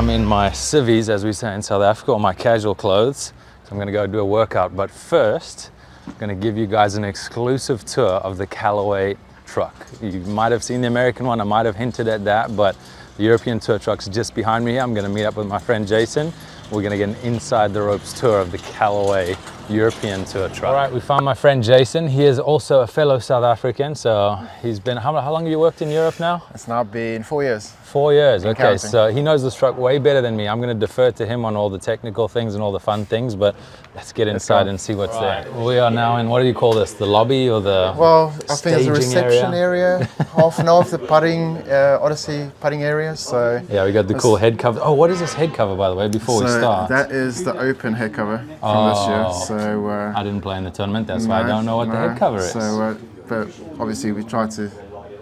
I'm in my civvies, as we say in South Africa, or my casual clothes. So I'm going to go do a workout. But first, I'm going to give you guys an exclusive tour of the Callaway Truck. You might have seen the American one. I might have hinted at that, but the European Tour Truck's just behind me here. I'm going to meet up with my friend Jason. We're going to get an inside the ropes tour of the Callaway European Tour Truck. All right, we found my friend Jason. He is also a fellow South African. So he's been, how long have you worked in Europe now? It's now been 4 years. 4 years, okay. Counting. So he knows this truck way better than me. I'm going to defer to him on all the technical things and all the fun things, but let's get inside and see what's there. We are now in, what do you call this? The lobby or the Well, I think it's a reception area, half an hour of the putting, Odyssey putting area. So yeah, we got the cool head cover. Oh, what is this head cover, by the way, before we start? That is the open head cover from this year. So I didn't play in the tournament, that's why I don't know what the head cover is. So, but obviously we try to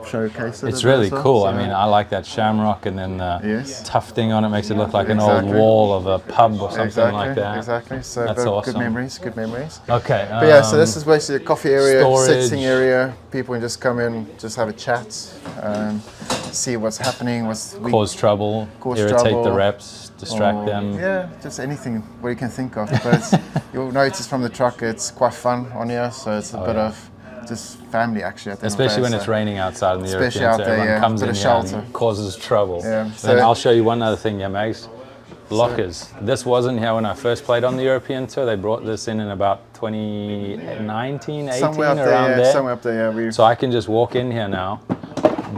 showcase it. It's really cool. I mean, I like that shamrock, and then the tufting on it makes it look like an old wall of a pub or something like that. Exactly. So that's awesome. Good memories. Good memories. Okay. But yeah, so this is basically a coffee area, storage. sitting area. People can just come in, just have a chat, see what's happening, cause trouble, irritate the reps, distract them. Yeah, just anything what you can think of. But you'll notice from the truck, it's quite fun on here. So it's a bit of just family actually. Especially when it's raining outside in the European, out so there, everyone comes in here and causes trouble. Yeah. So then I'll show you one other thing, Mags. Lockers. This wasn't here when I first played on the European Tour. They brought this in about 2019, 18, around there. Somewhere up there, yeah. So I can just walk in here now,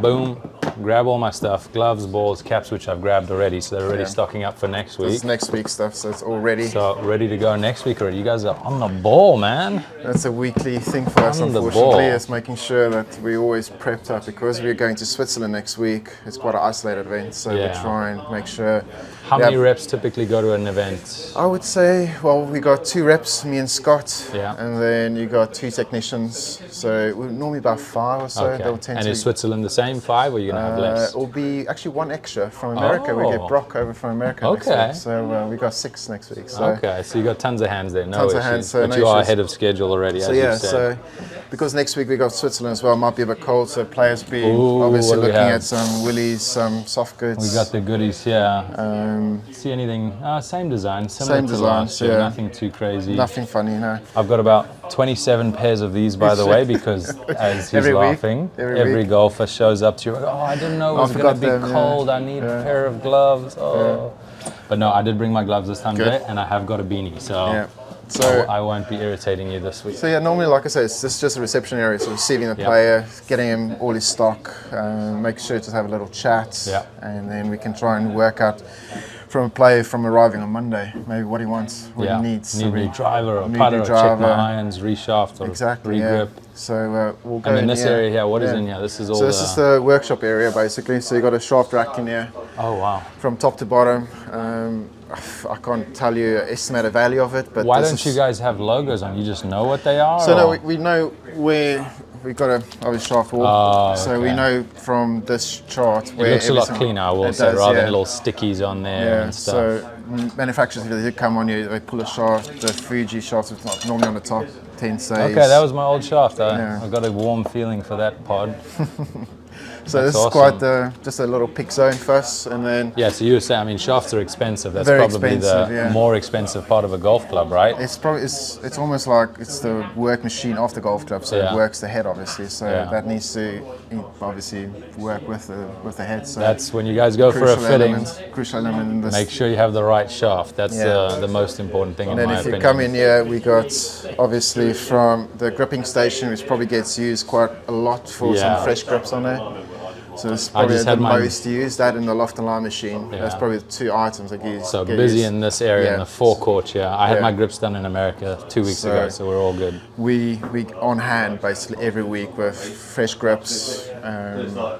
boom, grab all my stuff, gloves, balls, caps, which I've grabbed already, so they're already stocking up for next week. It's next week's stuff, so it's all ready. So ready to go next week already. You guys are on the ball, man. That's a weekly thing for us, unfortunately. It's making sure that we're always prepped up, because we're going to Switzerland next week. It's quite an isolated event, so we try and make sure. How many reps typically go to an event? I would say, well, we got 2 reps, me and Scott, and then you got 2 technicians. So we're normally about 5 or so. Okay. And is Switzerland the same 5, or are you going to have less? It'll be actually 1 extra from America. We get Brock over from America next week. So we got 6 next week. So okay, so you got tons of hands there. Tons of hands, but you are ahead of schedule already, so as you said. So because next week we got Switzerland as well, might be a bit cold, so players be obviously looking at some willies, some soft goods. We got the goodies here. See anything? Same design, similar to last year. Nothing too crazy. Nothing funny, no. I've got about 27 pairs of these, by the way, because as he's laughing, every golfer shows up to you, oh, I didn't know it was going to be cold, I need a pair of gloves. But no, I did bring my gloves this time today, and I have got a beanie, so I won't be irritating you this week. So yeah, normally, like I said, it's just a reception area, so receiving the player, getting him all his stock, make sure to have a little chat, and then we can try and work out from a player from arriving on Monday, maybe what he wants, what he needs. Need a driver, or putter, or check my irons, reshaft, or regrip. So we'll go in this area here, what is in here? This is all. So this is the workshop area basically. So you got a shaft rack in here. Oh wow! From top to bottom. I can't tell you estimated value of it, but why don't you guys have logos on? You just know what they are. So no, we know where. We've got a obviously shaft wall, so we know from this chart where it looks a lot cleaner, I will say, rather than little stickies on there and stuff. So manufacturers, if they did come on you, they pull a shaft. The Fuji shaft is not normally on the top 10 says. Okay, that was my old shaft. I got a warm feeling for that pod. So this is quite just a little pick zone for us, and then so you were saying, I mean, shafts are expensive. That's probably the more expensive part of a golf club, right? It's probably it's almost like it's the work machine of the golf club, so it works the head obviously. So that needs to obviously work with the head. So that's when you guys go for a fitting. Crucial element in this. Make sure you have the right shaft. That's the most important thing. And then if you come in here, we got obviously from the gripping station, which probably gets used quite a lot for some fresh grips on there. So it's probably the most used, that in the loft and line machine. That's probably the 2 items I use. So busy in this area, in the forecourt, I had my grips done in America 2 weeks ago, so we're all good. We on hand basically every week with fresh grips.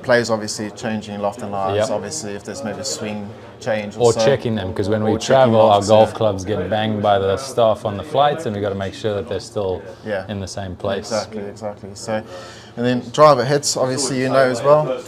Players obviously changing loft and lines, obviously if there's maybe a swing change or checking them, because when we travel, our golf clubs get banged by the staff on the flights, and we've got to make sure that they're still in the same place. Exactly. So, and then driver hits, obviously you know as well.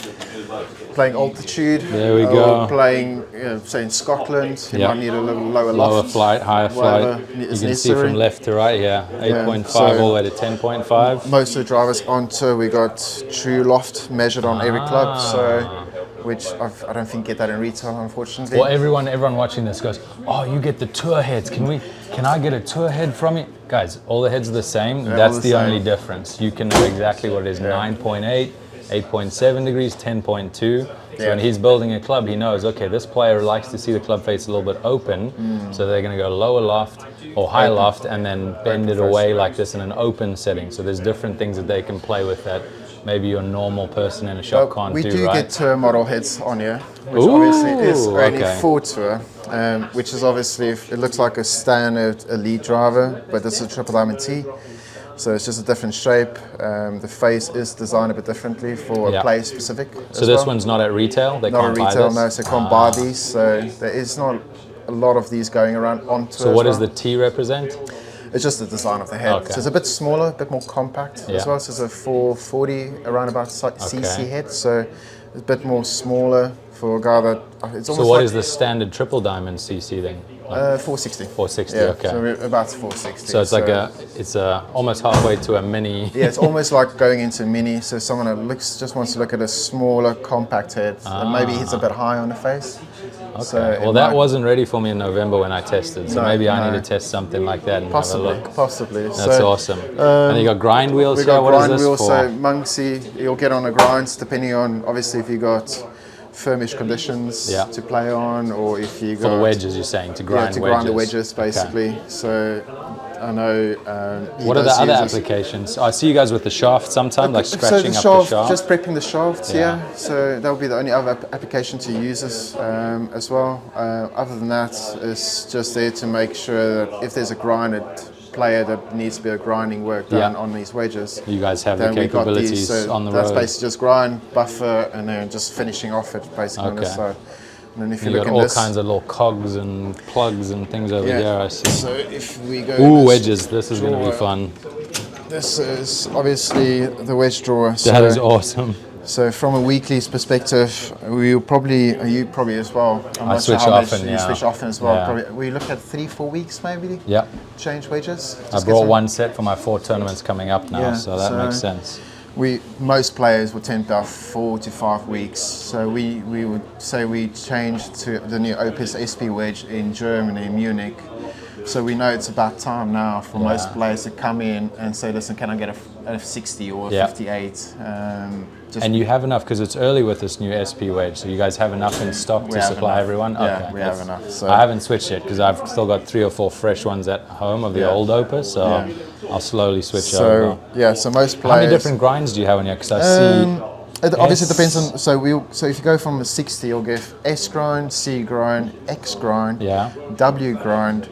Playing altitude. There we go. Playing, say in Scotland, you might need a little lower loft. Lower flight, higher flight. You can see from left to right, 8.5 all the way to 10.5. Most of the drivers on tour, we got true loft measured on every club. So which I don't think get that in retail, unfortunately. Well, everyone watching this goes, oh, you get the tour heads. Can I get a tour head from you? Guys, all the heads are the same. That's the only difference. You can know exactly what it is, 9.8, 8.7 degrees, 10.2. So when he's building a club, he knows, okay, this player likes to see the club face a little bit open, so they're going to go lower loft or high loft and then bend it away like this in an open setting. So there's different things that they can play with that maybe your normal person in a shop can't do, right? We do get tour model heads on here, which obviously is only for tour, which is obviously, it looks like a standard elite driver, but it's a triple diamond T. So it's just a different shape. The face is designed a bit differently for a player specific. So this one's not at retail? They not can't at retail, buy this? no, so they can't buy these. So there is not a lot of these going around on tour. So what does the T represent? It's just the design of the head. Okay. So it's a bit smaller, a bit more compact as well. So it's a 440 around about cc head. So it's a bit more smaller for a guy that it's almost. So what is the standard triple diamond cc then? 460. 460, okay. So we're about 460. So it's like it's almost halfway to a mini. Yeah, it's almost like going into mini. So someone that just wants to look at a smaller, compact head, and maybe hits a bit high on the face. Okay. So well, that wasn't ready for me in November when I tested. So maybe I need to test something like that and have a look. Possibly. That's awesome. And you got grind wheels here. What is this wheels, for? So Monksy, you'll get on the grinds depending on obviously if you got firmish conditions to play on, or if you got for the wedges, you're saying to grind the wedges basically. Okay. So I know. What are the other applications? I see you guys with the shaft sometimes, like scratching up the shaft. Just prepping the shafts, So that would be the only other application to use this as well. Other than that, it's just there to make sure that if there's a grinded player that needs to be a grinding work done on these wedges. You guys have the capabilities on the road. That's basically just grind, buffer, and then just finishing off it basically on this side. And then if you look at all kinds of little cogs and plugs and things over there, I see. So if we go... Ooh, wedges. This is going to be fun. This is obviously the wedge drawer. That is awesome. So from a weekly's perspective, you probably as well. I switch often, You switch often as well. Probably, we look at 3-4 weeks maybe. Yeah. Change wedges. I brought one set for my 4 tournaments coming up now, so that makes sense. Most players would tend to have 4 to 5 weeks. So we would say we changed to the new Opus SP wedge in Germany, Munich. So we know it's about time now for most players to come in and say, listen, can I get a 60 or a 58? And you have enough, because it's early with this new SP wedge, so you guys have enough in stock to supply everyone? Yeah, we have enough. So I haven't switched yet, because I've still got 3 or 4 fresh ones at home of the old Opus, so I'll slowly switch over. So most players... How many different grinds do you have on here? Because I see... It obviously depends on, so if you go from a 60, you'll give S grind, C grind, X grind, W grind.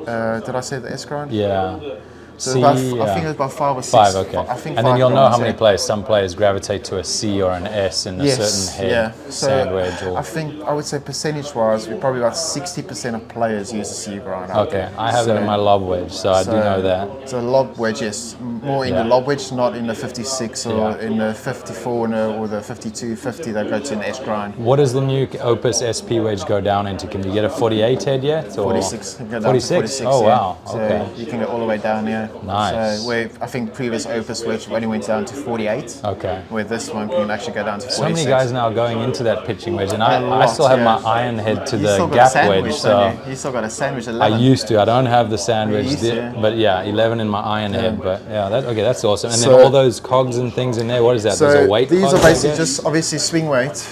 Did I say the S grind? Yeah. So I think it's about 5 or 6. 5, okay. And then you'll know how many players. Some players gravitate to a C or an S in a certain head sandwich. Or I would say percentage-wise, we're probably about 60% of players use a C grind. Okay, I have that in my lob wedge, so I do know that. So lob wedge, yes, more in the lob wedge, not in the 56 or in the 54 or the 52, 50 that go to an S grind. What does the new Opus SP wedge go down into? Can you get a 48 head yet? Or 46. 46? Oh, wow. Okay. So you can get all the way down here. Nice. So I think previous Opus wedge only went down to 48. Okay. Where this one can actually go down to 46. So many guys now going into that pitching wedge, and I still have my iron head to the gap wedge. So you still got a sandwich 11. I used to. I don't have the sandwich, but 11 in my iron head. But that's awesome. And then all those cogs and things in there. What is that? There's a weight. These are basically just obviously swing weight.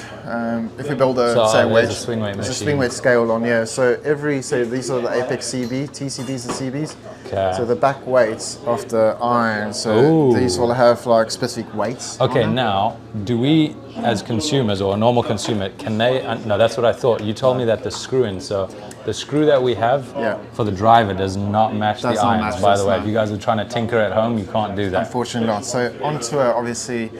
If we build a wedge, a swing weight machine. It's a swing weight scale on here. So these are the Apex CB, TCBs and CBs. Okay. So the back weights of the iron. So these will have like specific weights. Okay, now do we, as consumers or a normal consumer, can they? No, that's what I thought. You told me that the screw in. So the screw that we have for the driver does not match the irons. By the way, if you guys are trying to tinker at home, you can't do that. Unfortunately not. So on tour, obviously,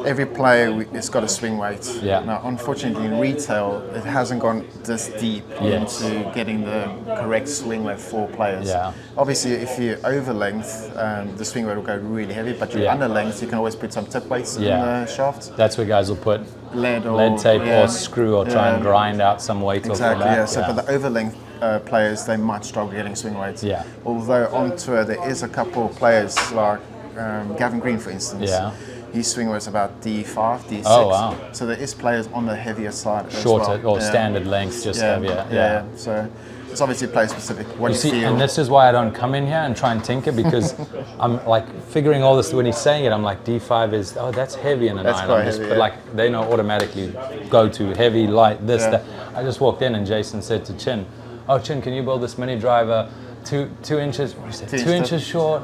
every player has got a swing weight. Yeah. Now, unfortunately, in retail, it hasn't gone this deep into getting the correct swing weight for players. Yeah. Obviously, if you're over length, the swing weight will go really heavy, but you're under length, you can always put some tip weights in the shaft. That's where guys will put lead tape or screw or try and grind out some weight off of that. So but the over length players, they might struggle getting swing weights. Yeah. Although on tour, there is a couple of players like Gavin Green, for instance. Yeah. His swing was about D5, D6. Oh, wow. So there is players on the heavier side Shorter as well. or standard length, just heavier. Yeah. So it's obviously player specific. What You you see, feel. and this is why I don't come in here and try and tinker, because I'm like figuring all this. When he's saying it, I'm like, D5 is, oh, that's heavy in a That's 9. quite I'm just, heavy, but yeah. like they know automatically go to heavy, light, this, Yeah. that. I just walked in and Jason said to Chin, oh, Chin, can you build this mini driver 2 inches, what did you say, 2 inches short,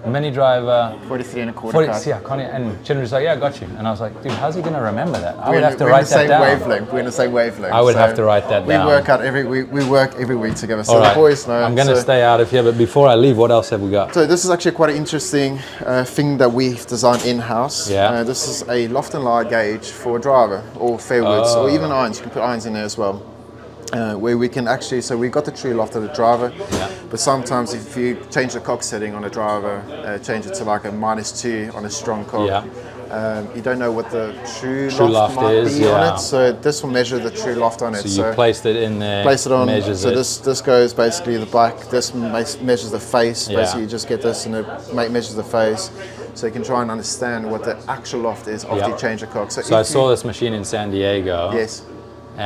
mini driver, 43 and a quarter 40, cut. yeah, and Chin was like, yeah, I got you. And I was like, dude, how's he going to remember that? I We're would have to write that down. We're in the same wavelength. I would have to write that down. We work every week together. So All right. the boys know. I'm going to stay out of here, but before I leave, what else have we got? So this is actually quite an interesting thing that we've designed in-house. Yeah. This is a loft and lie gauge for a driver, or fairwoods, or even irons. You can put irons in there as well. Where we can actually, so we've got the true loft of the driver, but sometimes if you change the cock setting on a driver, change it to like a -2 on a strong cock, you don't know what the true loft might is, be on it. So this will measure the true loft on it. So you placed it in there, place it on, measures so it. this goes basically the back, this measures the face, basically you just get this and it measures the face. So you can try and understand what the actual loft is after you change the cock. So I saw this machine in San Diego. Yes.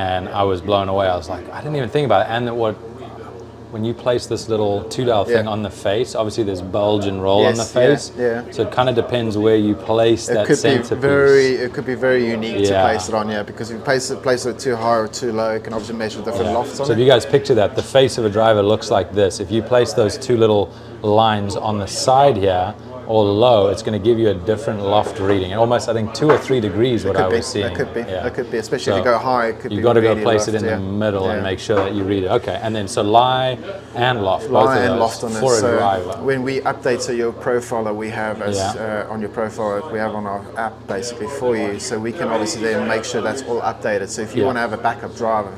And I was blown away. I was like, I didn't even think about it. And that when you place this little 2-dial thing on the face, obviously there's bulge and roll on the face. So it kind of depends where you place that centerpiece. It could be very unique to place it on, because if you place it too high or too low, it can obviously measure different lofts on it. So if you guys picture that, the face of a driver looks like this. If you place those 2 little lines on the side here, or low, it's going to give you a different loft reading. Almost, I think, 2 or 3 degrees what I was seeing. That could be. Yeah. That could be, especially if you go high. It could be. You've got to go really place loft, it in the middle and make sure that you read it. Okay, and then so lie and loft, both of those loft on for it. a driver. When we update your profile that we have on your profile that we have on our app basically for you, so we can obviously then make sure that's all updated. So if you want to have a backup driver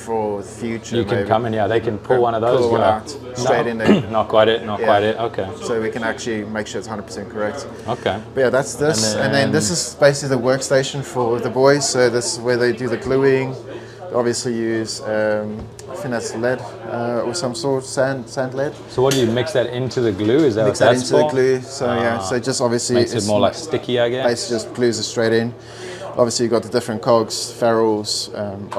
for the future, you can come in. They can pull one of those. Pull one out straight in there. Not quite it. Not quite it. Okay. So we can actually make sure it's 100% correct. Okay. But yeah, that's this, and then this is basically the workstation for the boys. So this is where they do the gluing. They obviously use, I think that's lead or some sort, sand lead. So what do you mix that into the glue? Is that mix what that that's into for? the glue? So so just obviously makes it more like sticky, I guess. Basically, just glues it straight in. Obviously, you've got the different cogs, ferrules,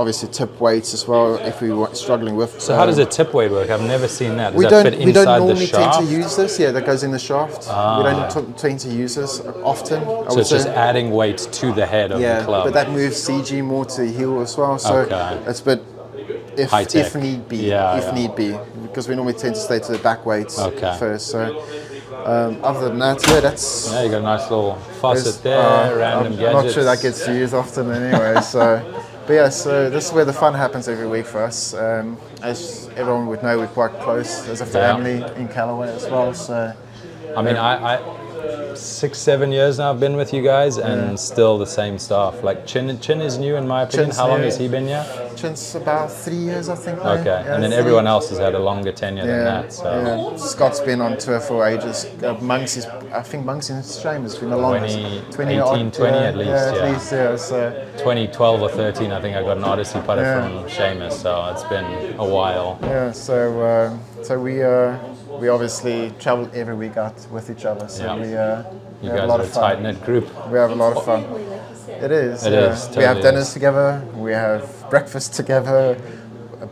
obviously tip weights as well. If we were struggling with. So how does a tip weight work? I've never seen that. Does we that don't. fit We don't inside the normally shaft? tend to use this. Yeah, that goes in the shaft. We don't tend to use this often. So it's just adding weight to the head of the club. But that moves CG more to the heel as well. So it's but if need be, need be, because we normally tend to stay to the back weights first. So. Other than that, that's... Yeah, you got a nice little faucet there, random gadgets. I'm not sure that gets used often anyway, so... But yeah, so this is where the fun happens every week for us. As everyone would know, we're quite close as a family in Callaway as well, so... I mean, I 6-7 years now I've been with you guys, and still the same staff. Like Chin is new in my opinion. How long has he been here? Chin's about 3 years, I think. Okay, and then everyone else has had a longer tenure than that. So Scott's been on tour for ages. Monks I think Monks in Shame has been the longest. 20 at least. So 2012 or 13, I think I got an Odyssey putter from Seamus, so it's been a while. Yeah, so we obviously travel every week out with each other. So you guys are a tight-knit group. We have a lot of fun. It is. Totally we have dinners together. We have breakfast together.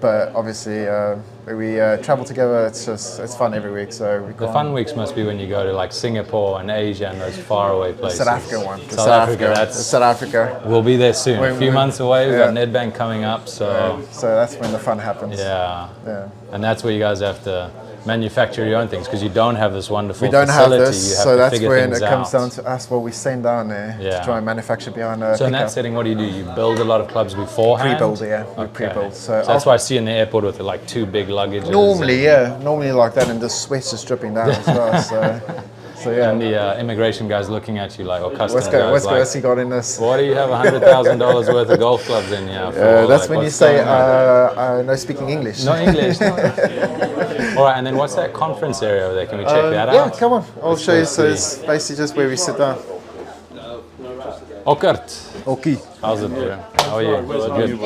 But obviously, we travel together. It's fun every week. So the fun weeks must be when you go to like Singapore and Asia and those faraway places. South Africa one. South Africa. We'll be there soon. A few months away. We've got Nedbank coming up. So that's when the fun happens. Yeah. And that's where you guys have to manufacture your own things, because you don't have this wonderful facility. Have this, so that's when it comes out. down to us. What we send down there to try and manufacture behind a So in that setting, what do? You build a lot of clubs beforehand? Pre-build, we pre-build. So that's why I see in the airport with like 2 big luggages. Normally like that, and the sweat's just dripping down as well. So and the immigration guy's looking at you like, or customs guys what's like, he got in this? Why do you have $100,000 worth of golf clubs in here? That's like, when you say no speaking English. No English. No. All right, and then what's that conference area over there? Can we check that out? Yeah, come on. I'll show you. So it's basically just where we sit down. Okert. Okay. How's it, bro? How are you? Good.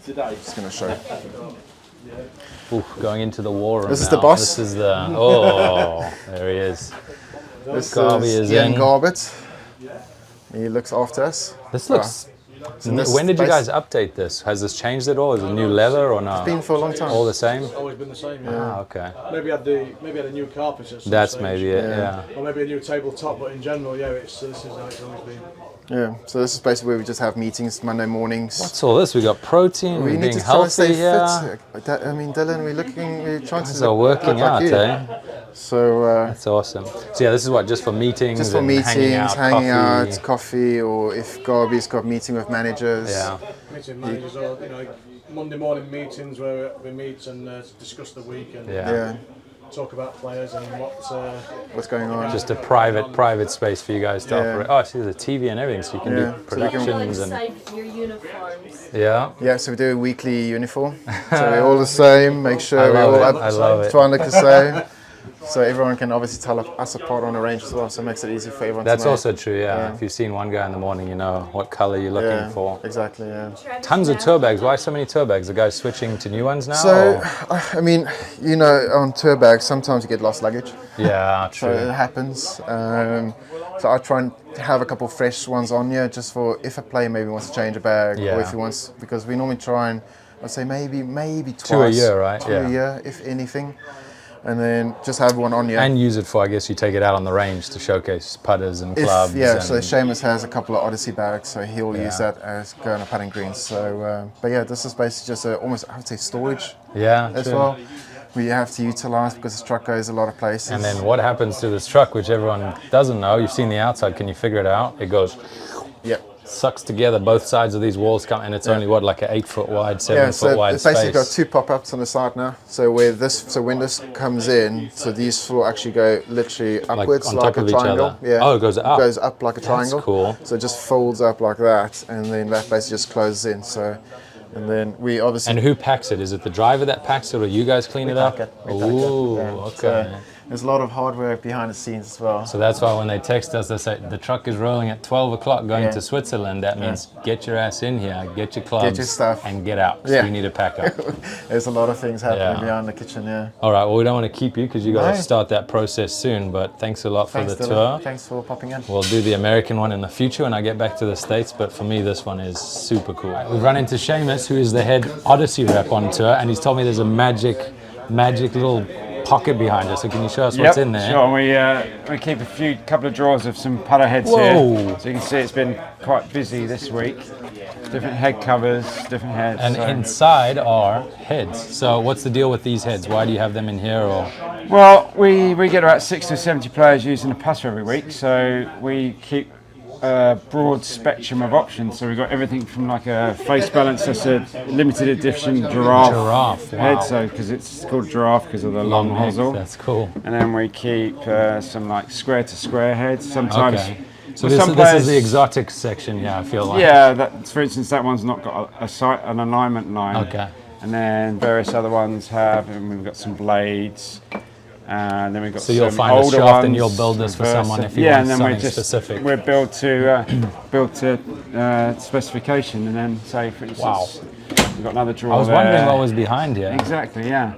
Just gonna show. Ooh, going into the war room. This is the boss. This is the there he is. This Garby is is Ian in. Garbett. He looks after us. This looks... this when did you guys update this? Has this changed at all? Is it new leather or not? It's been for a long time. All the same? Always been the same. Yeah. Ah, okay. Maybe had a new carpet at some That's stage. maybe it, yeah. Or maybe a new tabletop, but in general, yeah, this is how it's always been. Yeah, so this is basically where we just have meetings Monday mornings. What's all this? We got protein, We we're need being to try and stay healthy here. fit. I mean, Dylan, we're trying to So working look out, like you. eh? So That's awesome. So yeah, this is what, just for meetings just for and meetings, hanging out, coffee. coffee, or if Garby's got meeting with managers. Yeah. Meeting managers, or Monday morning meetings where we meet and discuss the week and Yeah. talk about players and What's going on? Just a private space for you guys to operate. Oh, I see there's a TV and everything, so you can do productions and... your uniforms. Yeah. Yeah, so we do a weekly uniform. So we're all the same, make sure we're all up, I love it. try and look the same. So everyone can obviously tell us apart on the range as well, so it makes it easy for everyone That's to know. also true, yeah. If you've seen one guy in the morning, you know what color you're looking for. Exactly, yeah. Tons of tour bags. Why so many tour bags? The guys switching to new ones now? So, or? I mean, on tour bags, sometimes you get lost luggage. Yeah, So true. it happens. So I try and have a couple fresh ones on here just for if a player maybe wants to change a bag or if he wants, because we normally try and, I'd say maybe twice. 2 a year, right? Two a year, if anything. And then just have one on here. And use it for, I guess you take it out on the range to showcase putters and clubs. So Seamus has a couple of Odyssey bags, so he'll use that as go on a putting green. So, but yeah, this is basically just almost, I would say, storage as well. We have to utilize because this truck goes a lot of places. And then what happens to this truck, which everyone doesn't know? You've seen the outside. Can you figure it out? It goes... sucks together, both sides of these walls come, and it's only what, like an 8 foot wide, 7 foot wide it's basically space. got two pop-ups on the side now. So when this comes in, so these will actually go literally upwards on like top a of each triangle. other? Yeah. Oh, it goes up. It goes up like a triangle. That's cool. So it just folds up like that, and then that basically just closes in. So, and then we obviously. And who packs it? Is it the driver that packs it, or you guys clean it up? Ooh, okay. So there's a lot of hard work behind the scenes as well. So that's why when they text us, they say the truck is rolling at 12 o'clock going to Switzerland. That means get your ass in here, get your clubs, Get your stuff. and get out. So you need to pack up. There's a lot of things happening behind the kitchen, All right, well, we don't want to keep you because you got to start that process soon, but thanks a lot for the tour. Thanks for popping in. We'll do the American one in the future when I get back to the States, but for me, this one is super cool. We've run into Seamus, who is the head Odyssey rep on tour, and he's told me there's a magic little pocket behind us. So can you show us what's in there? Sure. We keep couple of drawers of some putter heads here. So you can see it's been quite busy this week. Different head covers, different heads. And inside are heads. So what's the deal with these heads? Why do you have them in here? Or well, we get about 60 or 70 players using a putter every week, so we keep a broad spectrum of options. So we've got everything from like a face balance, that's a limited edition giraffe head, so because it's called giraffe because of the long hosel. That's cool. And then we keep some like square to square heads. Sometimes. Okay. So this is the exotic section, I feel like. Yeah, for instance, that one's not got an alignment line. Okay. And then various other ones have, and we've got some blades. And then we've got so you'll some find a older shaft ones, and you'll build this for someone if you want something specific. We're built to specification, and then say for instance, we've got another drawer. I was wondering what was behind here. Exactly, yeah.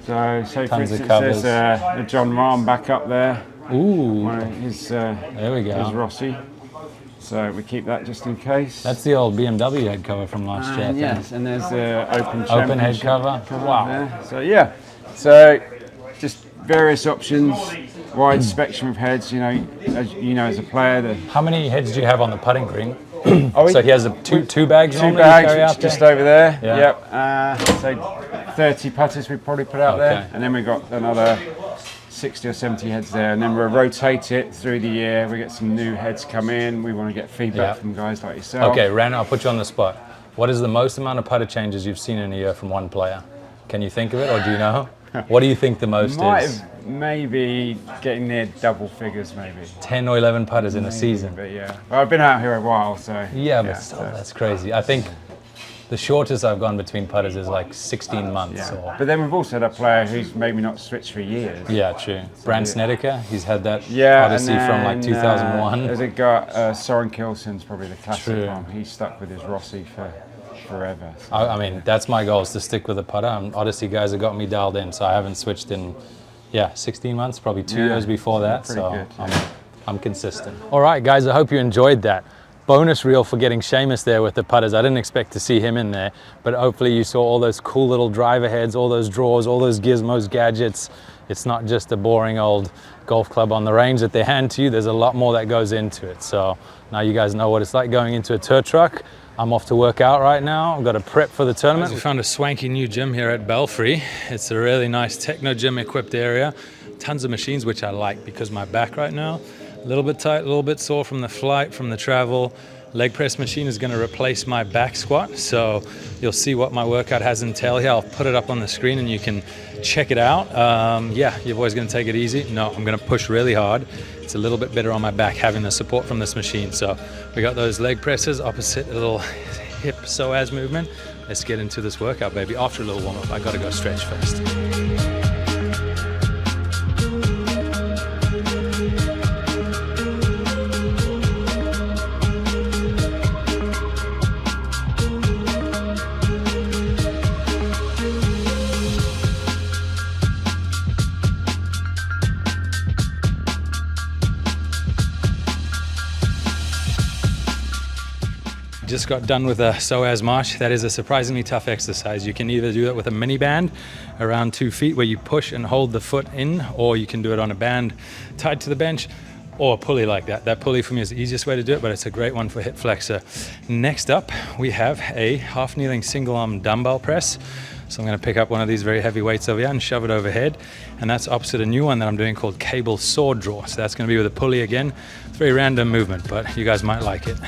So say for Tons instance, of covers. there's a John Rahm back up there. Ooh. One of his, there we go. His Rossi. So we keep that just in case. That's the old BMW head cover from last year. Yes, and there's the open head cover. Wow. There. So yeah, so just various options, wide spectrum of heads. As a player. How many heads do you have on the putting green? So he has two bags. Two bags, just over there. Yeah. Yep. So 30 putters we probably put out there, and then we've got another 60 or 70 heads there, and then we'll rotate it through the year. We get some new heads come in. We want to get feedback from guys like yourself. Okay, Ran, I'll put you on the spot. What is the most amount of putter changes you've seen in a year from one player? Can you think of it, or do you know? What do you think the most is? Maybe getting near double figures, maybe. 10 or 11 putters in a season. But yeah, well, I've been out here a while, so. Yeah, but still, that's crazy. I think the shortest I've gone between putters is like 16 months. Yeah. But then we've also had a player who's maybe not switched for years. Yeah, true. Brand Snedeker, he's had that Odyssey from like 2001. There's a guy, Soren Kilson's probably the classic one. He's stuck with his Rossi for forever. So. I mean, that's my goal, is to stick with the putter. Odyssey guys have got me dialed in, so I haven't switched in yeah, 16 months, probably 2 Yeah, years before that. pretty So good, I'm consistent. All right, guys, I hope you enjoyed that. Bonus reel for getting Seamus there with the putters. I didn't expect to see him in there, but hopefully you saw all those cool little driver heads, all those drawers, all those gizmos, gadgets. It's not just a boring old golf club on the range that they hand to you. There's a lot more that goes into it. So now you guys know what it's like going into a tour truck. I'm off to work out right now. I've got to prep for the tournament. We found a swanky new gym here at Belfry. It's a really nice techno gym equipped area. Tons of machines, which I like because my back right now, a little bit tight, a little bit sore from the flight, from the travel. Leg press machine is going to replace my back squat. So you'll see what my workout has entailed here. I'll put it up on the screen and you can check it out. Yeah, you're always going to take it easy. No, I'm going to push really hard. It's a little bit better on my back having the support from this machine. So we got those leg presses, opposite a little hip psoas movement. Let's get into this workout, baby. After a little warm up, I got to go stretch first. Just got done with a psoas march. That is a surprisingly tough exercise. You can either do it with a mini band around 2 feet where you push and hold the foot in, or you can do it on a band tied to the bench, or a pulley like that. That pulley for me is the easiest way to do it, but it's a great one for hip flexor. Next up, we have a half kneeling single arm dumbbell press. So I'm going to pick up one of these very heavy weights over here and shove it overhead. And that's opposite a new one that I'm doing called cable sword draw. So that's going to be with a pulley again. It's a very random movement, but you guys might like it.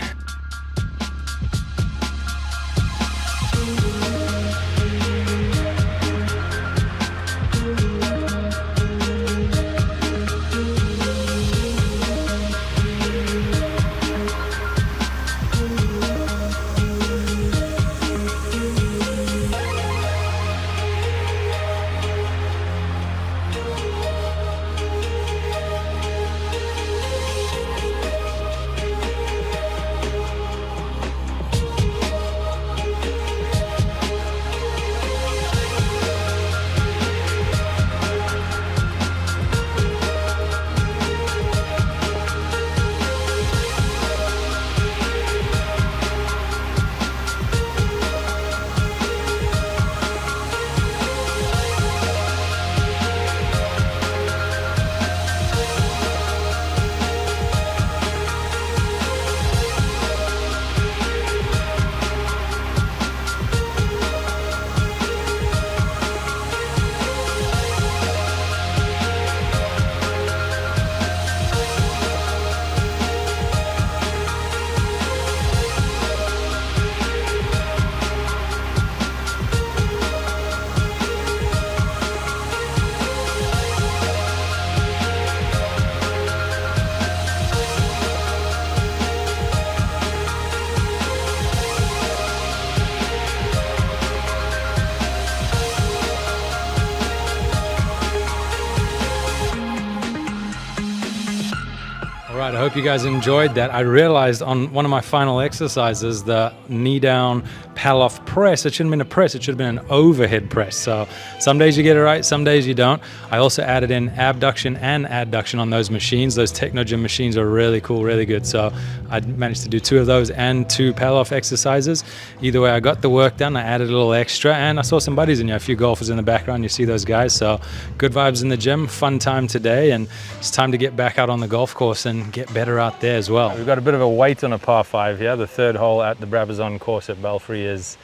All right, I hope you guys enjoyed that. I realized on one of my final exercises, the knee down, pal off press, it shouldn't have been a press, it should have been an overhead press. So some days you get it right, some days you don't. I also added in abduction and adduction on those machines. Those techno gym machines are really cool, really good. So I managed to do 2 of those and 2 pal off exercises. Either way, I got the work done, I added a little extra, and I saw some buddies in here, a few golfers in the background, you see those guys. So good vibes in the gym, fun time today, and it's time to get back out on the golf course and get better out there as well. We've got a bit of a wait on a par 5 here. The 3rd hole at the Brabazon course at Belfry is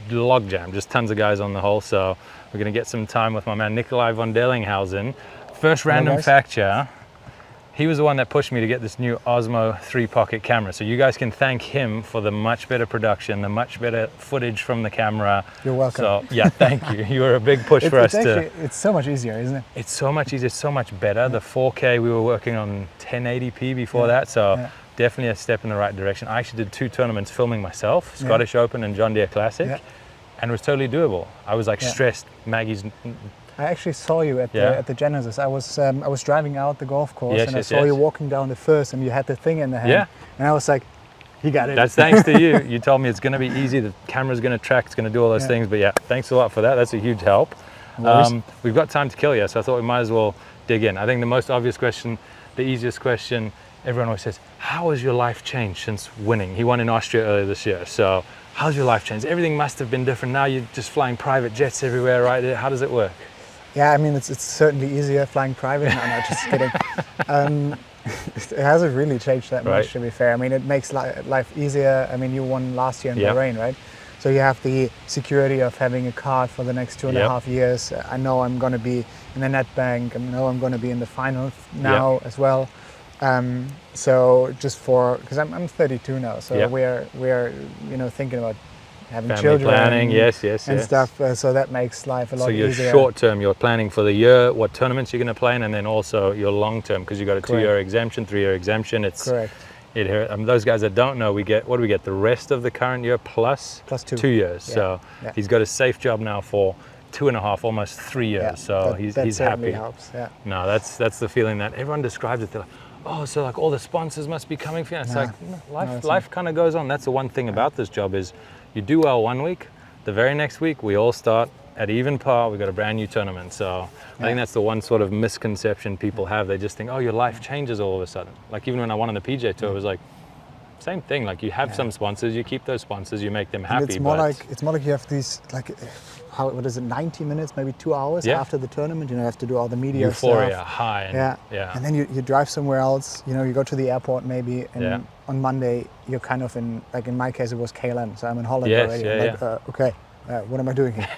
log jam, just tons of guys on the hole. So we're going to get some time with my man Nikolai von Dellinghausen. First random fact here, he was the one that pushed me to get this new Osmo 3-pocket camera. So you guys can thank him for the much better production, the much better footage from the camera. You're welcome. So yeah, thank you. You were a big push for us to... It's so much easier, isn't it? It's so much easier, so much better. The 4K, we were working on 1080p before that, so definitely a step in the right direction. I actually did 2 tournaments filming myself, Scottish Open and John Deere Classic, and it was totally doable. I was like stressed. Maggie's... I actually saw you at the Genesis. I was driving out the golf course and I saw you walking down the first and you had the thing in the hand. And I was like, you got it. That's thanks to you. You told me it's going to be easy. The camera's going to track. It's going to do all those things. But yeah, thanks a lot for that. That's a huge help. We've got time to kill here, so I thought we might as well dig in. I think the most obvious question, the easiest question, everyone always says, how has your life changed since winning? He won in Austria earlier this year, so how's your life changed? Everything must have been different. Now you're just flying private jets everywhere, right? How does it work? Yeah, I mean, it's certainly easier flying private. No, just kidding. It hasn't really changed that much, to be fair. I mean, it makes life easier. I mean, you won last year in Bahrain, right? So you have the security of having a card for the next 2.5 years. I know I'm going to be in the net bank. I know I'm going to be in the final now as well. So just because I'm 32 now, so we're thinking about having family children, planning, and stuff. So that makes life a lot easier. So your short term, you're planning for the year, what tournaments you're going to play in, and then also your long term, because you've got a 2-year exemption, 3-year exemption. It's correct. Those guys that don't know, what do we get? The rest of the current year plus 2 years. Yeah. So he's got a safe job now for 2.5, almost 3 years. Yeah, so that he's certainly happy. Helps. Yeah. No, that's the feeling that everyone describes it. They're like, oh, so like all the sponsors must be coming for you. It's life kind of goes on. That's the one thing about this job is you do well one week, the very next week we all start at even par. We've got a brand new tournament. So I think that's the one sort of misconception people have. They just think, oh, your life changes all of a sudden. Like even when I won on the PJ Tour, it was like, same thing. Like you have some sponsors, you keep those sponsors, you make them happy. And it's more like you have these what is it, 90 minutes, maybe 2 hours after the tournament. You have to do all the media euphoria, stuff. high. And then you drive somewhere else. You go to the airport maybe, and on Monday you're kind of in, like in my case it was KLM, so I'm in Holland already. Okay. What am I doing here?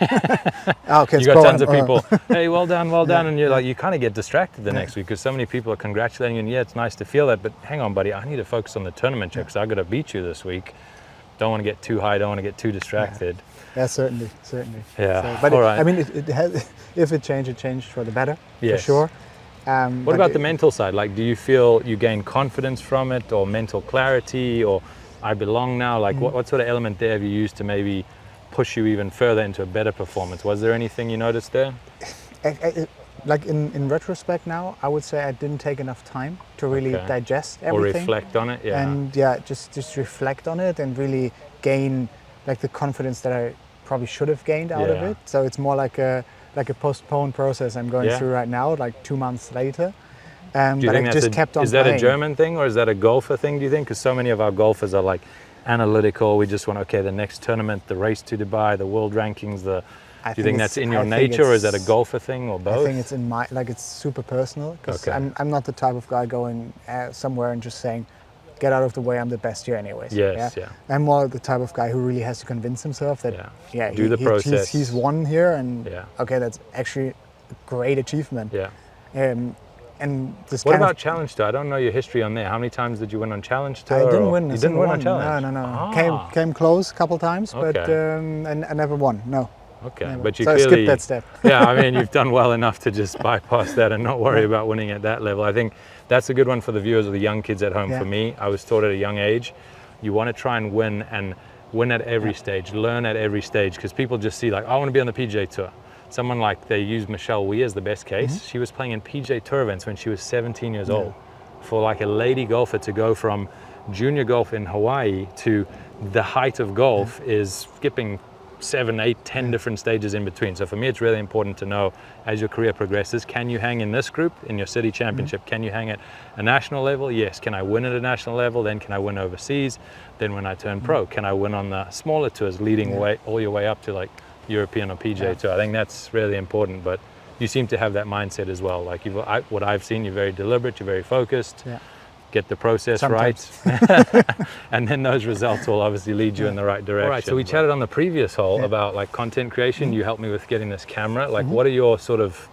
Okay, you got tons of people. Hey, well done, and you're like, you kind of get distracted the next week because so many people are congratulating you. And it's nice to feel that, but hang on, buddy, I need to focus on the tournament check because I got to beat you this week. Don't want to get too high. Don't want to get too distracted. Yeah, certainly. Yeah, but all right. I mean, it has. If it changed for the better, for sure. What about the mental side? Like, do you feel you gain confidence from it, or mental clarity, or I belong now? Like, what sort of element there have you used to maybe push you even further into a better performance? Was there anything you noticed there? Like in retrospect now, I would say I didn't take enough time to really digest everything. Or reflect on it, And just reflect on it and really gain like the confidence that I probably should have gained out of it. So it's more like a postponed process I'm going through right now, like 2 months later. Do you think I just kept on Is that playing. a German thing or is that a golfer thing, do you think? Because so many of our golfers are like analytical. We just want, the next tournament, the race to Dubai, the world rankings, do you think that's in your nature, or is that a golfer thing, or both? I think it's in my, it's super personal, because I'm not the type of guy going somewhere and just saying, get out of the way, I'm the best here anyways. I'm more the type of guy who really has to convince himself that do the process. He's won here, and that's actually a great achievement. And this what about Challenge Tour? I don't know your history on there. How many times did you win on Challenge Tour? I didn't win. You didn't win on Challenge? No. Came close a couple times, but I never won. No. Okay, never. But you so clearly I skipped that step. Yeah, I mean, you've done well enough to just bypass that and not worry about winning at that level. I think that's a good one for the viewers or the young kids at home. For me, I was taught at a young age, you want to try and win at every stage, learn at every stage, because people just see like, I want to be on the PGA Tour. Someone like, they use Michelle Wie as the best case. She was playing in PGA Tour events when she was 17 years old. For like a lady golfer to go from junior golf in Hawaii to the height of golf is skipping 7, 8, 10 different stages in between. So for me, it's really important to know as your career progresses, can you hang in this group in your city championship? Can you hang at a national level? Yes. Can I win at a national level? Then can I win overseas? Then when I turn pro, can I win on the smaller tours leading way all your way up to like European or PGA Tour? I think that's really important, but you seem to have that mindset as well. Like what I've seen, you're very deliberate, you're very focused. Get the process right, and then those results will obviously lead you in the right direction. All right, so we chatted on the previous hole about like content creation. You helped me with getting this camera. Like, what are your sort of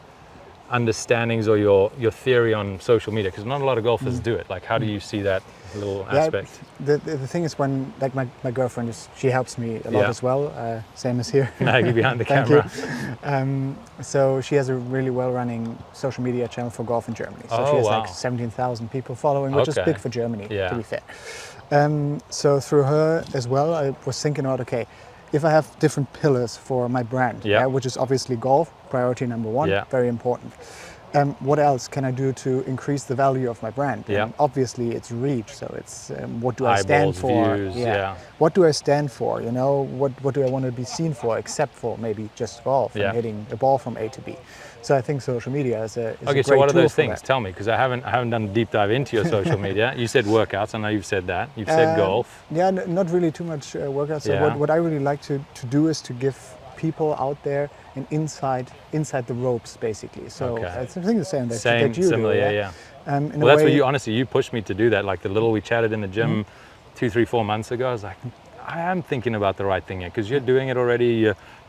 understandings or your theory on social media? Because not a lot of golfers do it. Like, how do you see that little aspect? The thing is, when like my girlfriend she helps me a lot as well. Same as here. Maggie behind the camera. So she has a really well-running social media channel for golf in Germany. So she has like 17,000 people following, which is big for Germany, to be fair. So through her as well, I was thinking about, okay, if I have different pillars for my brand, which is obviously golf, priority number one, very important. what else can I do to increase the value of my brand? Yeah. And obviously, it's reach. So it's what do I stand Eyeballs, for? views, yeah. What do I stand for? You know, what do I want to be seen for? Except for maybe just golf and hitting a ball from A to B. So I think social media is a okay. Is a So great what are tool those for things? that. Tell me, because I haven't done a deep dive into your social media. You said workouts. I know you've said that. You've said golf. Yeah, not really too much workouts. So Yeah. what I really like to do is to give people out there an inside the ropes, basically. So Okay. I think the same that Same, you similar, do. yeah. In Well, a that's way, what you, honestly, you pushed me to do that. Like the little we chatted in the gym 2, 3, 4 months ago, I was like, I am thinking about the right thing here, because you're doing it already,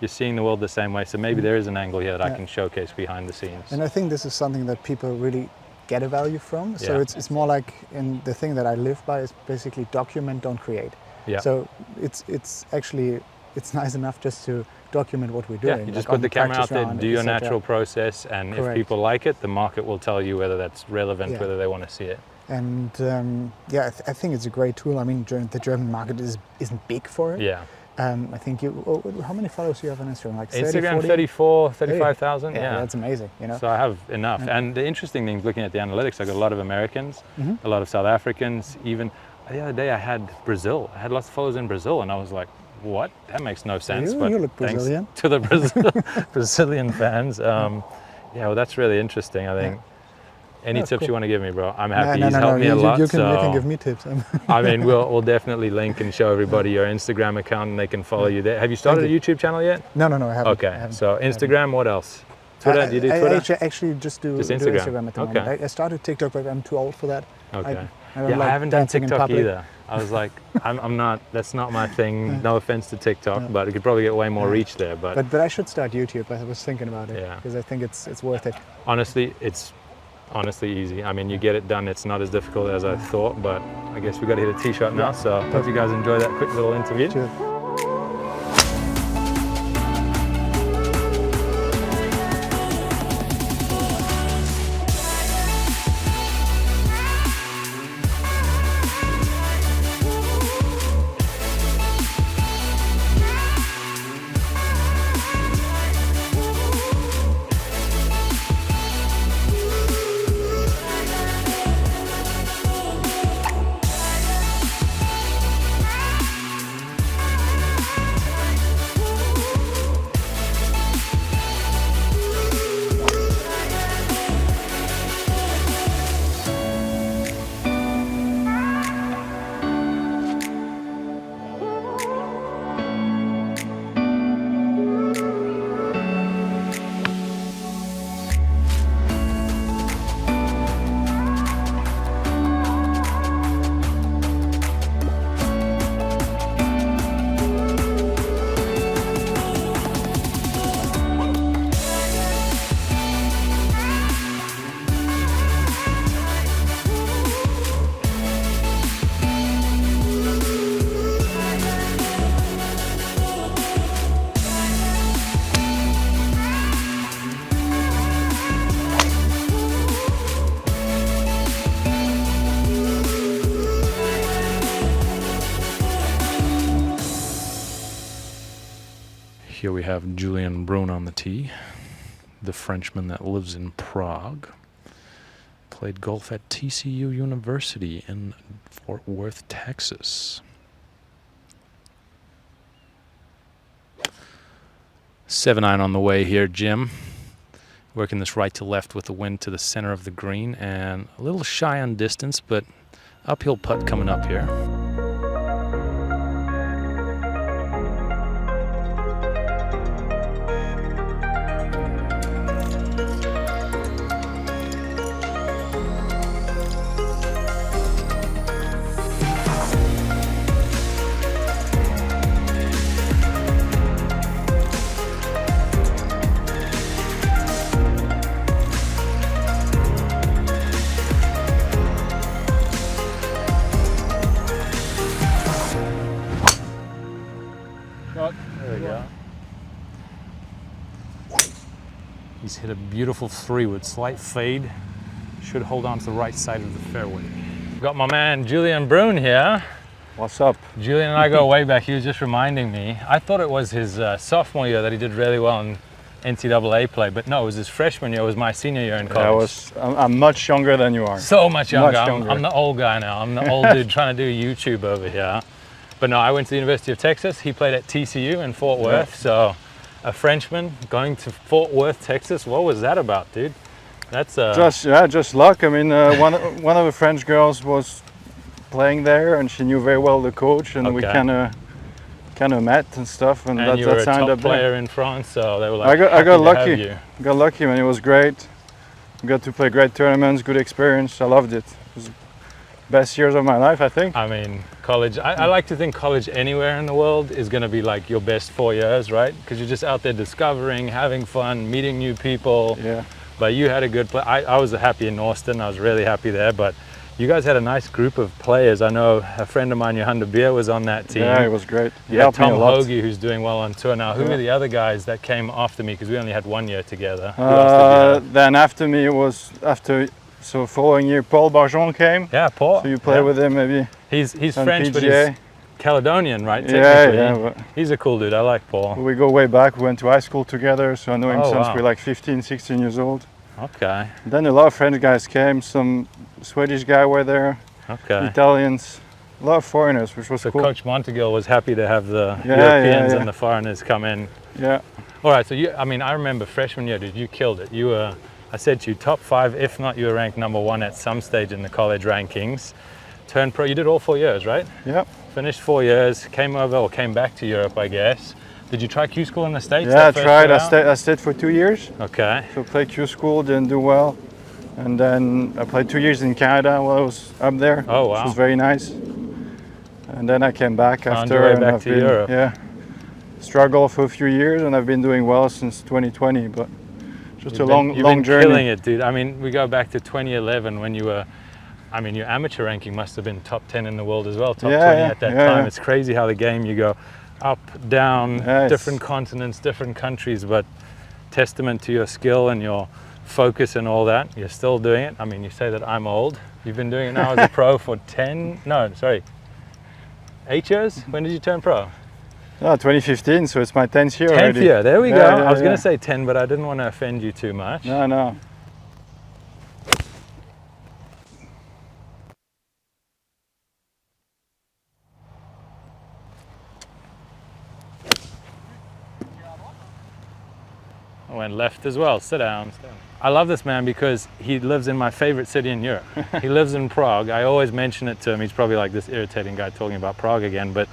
you're seeing the world the same way, so maybe there is an angle here that I can showcase behind the scenes. And I think this is something that people really get a value from. So Yeah. it's more like, in the thing that I live by is basically document, don't create. Yeah. So it's actually, it's nice enough just to document what we're doing. Yeah, you just like put on the camera out practice there, round, do your etc. natural process, and if Correct. people like it, the market will tell you whether that's relevant, Yeah. whether they want to see it. And I think it's a great tool. I mean, the German market isn't big for it. Yeah. I think how many followers do you have on Instagram? Like 30, Instagram, 40? 34, 35,000. Yeah, Yeah. that's amazing. You know. So I have enough. And the interesting thing, looking at the analytics, I got a lot of Americans, a lot of South Africans, even the other day I had Brazil. I had lots of followers in Brazil, and I was like, what? That makes no sense. You but look thanks Brazilian. to the Brazilian fans. Yeah, well, that's really interesting, I think. Any tips you want to give me, bro? I'm happy. He's helped me a lot. You can so give me tips. I mean, we'll definitely link and show everybody your Instagram account, and they can follow you there. Have you started a YouTube channel yet? No, I haven't. Okay, I haven't. so Instagram, what else? Twitter, do you do Twitter? I actually just do Instagram. Instagram at the Okay. moment. I started TikTok, but I'm too old for that. Okay. I don't I like haven't done dancing in TikTok public. either. I was like, I'm not, that's not my thing. No offense to TikTok, but you could probably get way more reach there. But But I should start YouTube. I was thinking about it Yeah. because I think it's worth it. honestly, it's honestly easy. I mean, you get it done. It's not as difficult as I thought, but I guess we got to hit a tee shot now. So hope you guys enjoy that quick little interview. Cheers. Here we have Julian Brun on the tee, the Frenchman that lives in Prague. Played golf at TCU University in Fort Worth, Texas. 7-9 on the way here, Jim. Working this right to left with the wind to the center of the green, and a little shy on distance, but uphill putt coming up here. There we go. He's hit a beautiful 3 with slight fade. Should hold on to the right side of the fairway. Got my man Julian Brun here. What's up? Julian and I go way back. He was just reminding me. I thought it was his sophomore year that he did really well in NCAA play, but no, it was his freshman year. It was my senior year in college. I'm much younger than you are. So much younger. Much younger. I'm the old guy now. I'm the old dude trying to do YouTube over here. But no, I went to the University of Texas. He played at TCU in Fort Worth. So a Frenchman going to Fort Worth, Texas. What was that about, dude? That's just luck. I mean, one of the French girls was playing there, and she knew very well the coach, and we kind of met and stuff, and you were a top player in France, so they were like, I got lucky. Got lucky, man. It was great. Got to play great tournaments, good experience. I loved it. It was the best years of my life, I think. I mean, college. I like to think college anywhere in the world is going to be like your best 4 years, right? Because you're just out there discovering, having fun, meeting new people. Yeah. But you had a good play. I was happy in Austin. I was really happy there, but. You guys had a nice group of players. I know a friend of mine, Johan de Beer, was on that team. Yeah, it was great. You had Tom Hoagie, who's doing well on tour now. Who were the other guys that came after me? Because we only had 1 year together. Then after me, it was so following year, Paul Barjon came. Yeah, Paul. So you play with him maybe. He's French, PGA. but he's Caledonian, right? Yeah. But he's a cool dude. I like Paul. We go way back. We went to high school together, so I know him since we're like 15, 16 years old. Okay. Then a lot of French guys came. Some Swedish guy were there. Okay. Italians, a lot of foreigners, which was so cool. Coach Montegill was happy to have the Europeans and the foreigners come in. Yeah. All right, so I remember freshman year, dude, you killed it. You were, I said to you, top 5, if not you were ranked number 1 at some stage in the college rankings. Turned pro, you did all 4 years, right? Yeah. Finished 4 years, came back to Europe, I guess. Did you try Q school in the States? Yeah, I tried. I stayed for 2 years. Okay. So played Q school, didn't do well. And then I played 2 years in Canada while I was up there. Oh, wow. Which was very nice. And then I came back after. Found your way back to Europe. Yeah. Struggled for a few years, and I've been doing well since 2020, but just a long journey. You've been killing it, dude. I mean, we go back to 2011 when you were, I mean, your amateur ranking must have been top 10 in the world as well, top 20 at that time. It's crazy how the game, you go up, down, different continents, different countries, but testament to your skill and your focus and all that. You're still doing it. I mean, you say that I'm old. You've been doing it now as a pro for 8 years? When did you turn pro? No, 2015, so it's my 10th year 10th already. year, there we go. I was going to say 10, but I didn't want to offend you too much. No. I went left as well. Sit down. I love this man because he lives in my favorite city in Europe. He lives in Prague. I always mention it to him. He's probably like this irritating guy talking about Prague again, but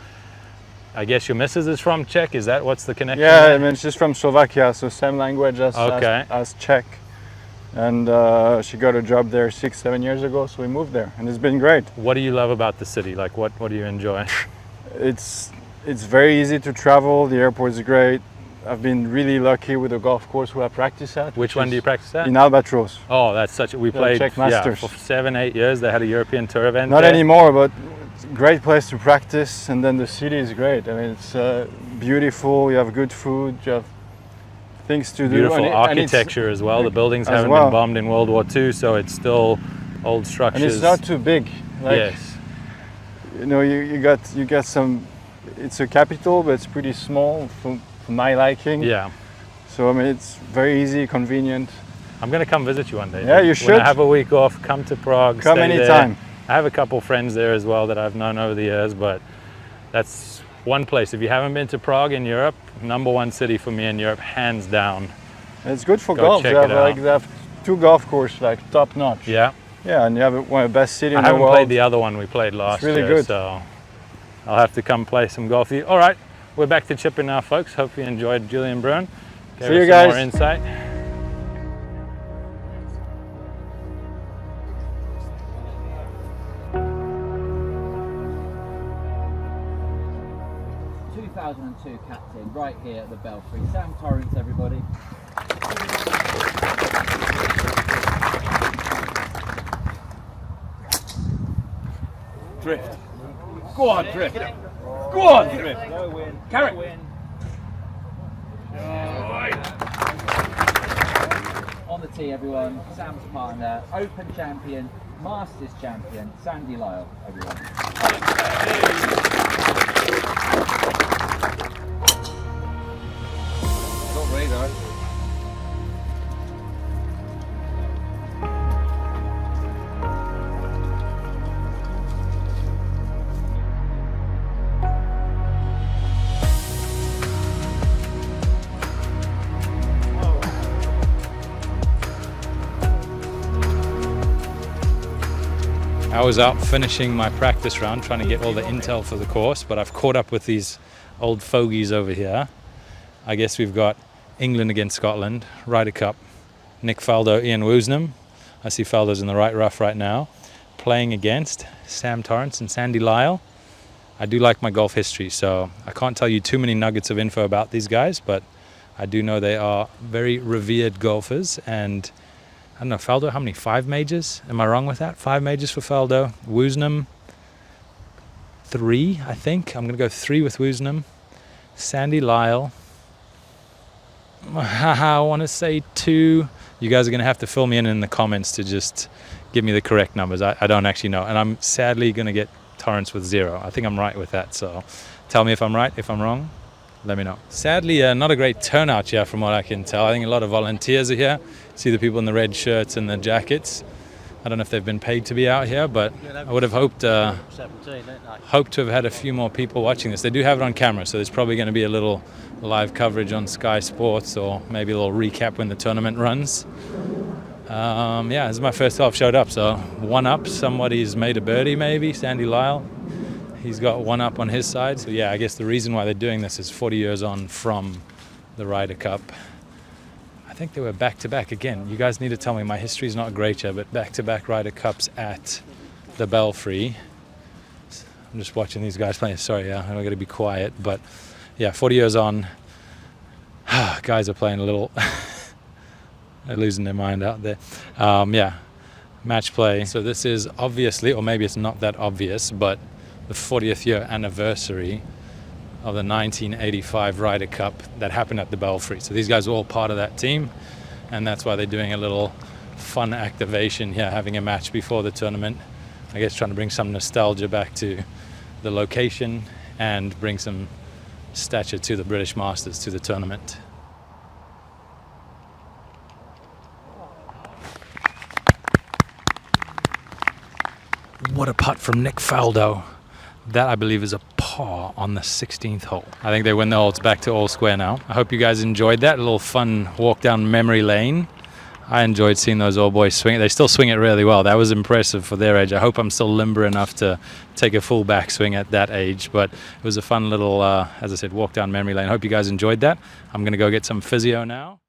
I guess your missus is from Czech. Is that what's the connection? Yeah, there? I mean, she's from Slovakia, so same language as Czech. And she got a job there 6-7 years ago, so we moved there, and it's been great. What do you love about the city? Like, what do you enjoy? It's very easy to travel. The airport is great. I've been really lucky with the golf course where I practice at. Which one do you practice at? In Albatross. Oh, that's we played Czech Masters. For 7-8 years. They had a European Tour event. Not there. anymore, but it's a great place to practice, and then the city is great. I mean, it's beautiful. You have good food. You have things to do. Beautiful architecture as well. The buildings haven't been bombed in World War II, so it's still old structures. And it's not too big. Like, yes. You know, you got some. It's a capital, but it's pretty small for my liking. Yeah. So I mean, it's very easy, convenient. I'm going to come visit you one day. Yeah, you should. When I have a week off, come to Prague. Come anytime. There. I have a couple friends there as well that I've known over the years, but that's one place. If you haven't been to Prague in Europe, #1 city for me in Europe, hands down. It's good for golf. They have 2 golf courses, like top notch. Yeah. Yeah, and you have one of the best cities in the world. I haven't played the other one we played last year. It's really good. So I'll have to come play some golf with you. All right, we're back to chipping now, folks. Hope you enjoyed Julian Brun. See you guys. More insight. Captain right here at the Belfry. Sam Torrance, everybody. Drift. Go on, drift. Go on, drift. Carrot. On the tee, everyone. Sam's partner, Open champion, Masters champion, Sandy Lyle, everyone. I was out finishing my practice round, trying to get all the intel for the course, but I've caught up with these old fogies over here. I guess we've got England against Scotland, Ryder Cup, Nick Faldo, Ian Woosnam. I see Faldo's in the right rough right now. Playing against Sam Torrance and Sandy Lyle. I do like my golf history, so I can't tell you too many nuggets of info about these guys, but I do know they are very revered golfers. And I don't know, Faldo, how many? 5 majors? Am I wrong with that? 5 majors for Faldo. Woosnam, 3, I think. I'm going to go 3 with Woosnam. Sandy Lyle, I want to say 2. You guys are going to have to fill me in the comments to just give me the correct numbers. I don't actually know. And I'm sadly going to get Torrance with 0. I think I'm right with that. So tell me if I'm right. If I'm wrong, let me know. Sadly, not a great turnout here from what I can tell. I think a lot of volunteers are here. See the people in the red shirts and the jackets. I don't know if they've been paid to be out here, but I would have hoped to have had a few more people watching this. They do have it on camera, so there's probably going to be a little live coverage on Sky Sports, or maybe a little recap when the tournament runs. Yeah, this is my first half showed up, so 1 up. Somebody's made a birdie, maybe Sandy Lyle. He's got 1 up on his side. So yeah, I guess the reason why they're doing this is 40 years on from the Ryder Cup. I think they were back-to-back again. You guys need to tell me, my history's not great here, but back-to-back Ryder Cups at the Belfry. I'm just watching these guys play. Sorry, yeah, I'm going to be quiet, but yeah, 40 years on. Guys are playing a little... They're losing their mind out there. Yeah, match play. So this is obviously, or maybe it's not that obvious, but the 40th year anniversary of the 1985 Ryder Cup that happened at the Belfry. So these guys are all part of that team, and that's why they're doing a little fun activation here, having a match before the tournament. I guess trying to bring some nostalgia back to the location and bring some stature to the British Masters, to the tournament. What a putt from Nick Faldo. That, I believe, is a par on the 16th hole. I think they win the hole. It's back to all square now. I hope you guys enjoyed that. A little fun walk down memory lane. I enjoyed seeing those old boys swing it. They still swing it really well. That was impressive for their age. I hope I'm still limber enough to take a full backswing at that age. But it was a fun little, as I said, walk down memory lane. I hope you guys enjoyed that. I'm going to go get some physio now.